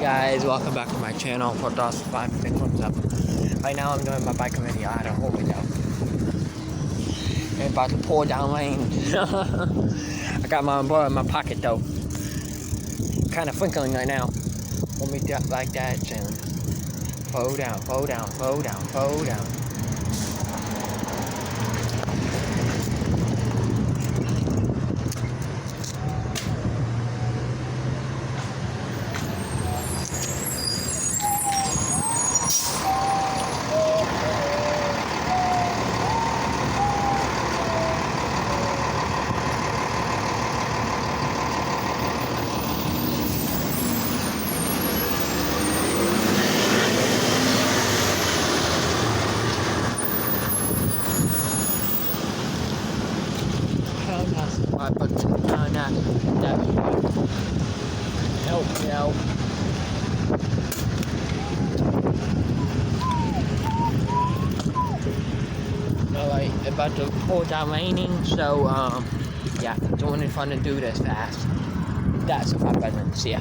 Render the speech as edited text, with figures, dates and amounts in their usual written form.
Guys, welcome back to my channel for DOS 5 Big Thumbs Up. Right now I'm doing my bike video. I don't hold it down. I'm about to pull down lane. I got my umbrella in my pocket though. Kind of twinkling right now. Hold me down like that and fold down, fold down, fold down, fold down. But that help me out. Alright, about to pull down raining, so yeah, doing it fun to do this fast. That's 5 minutes. See ya.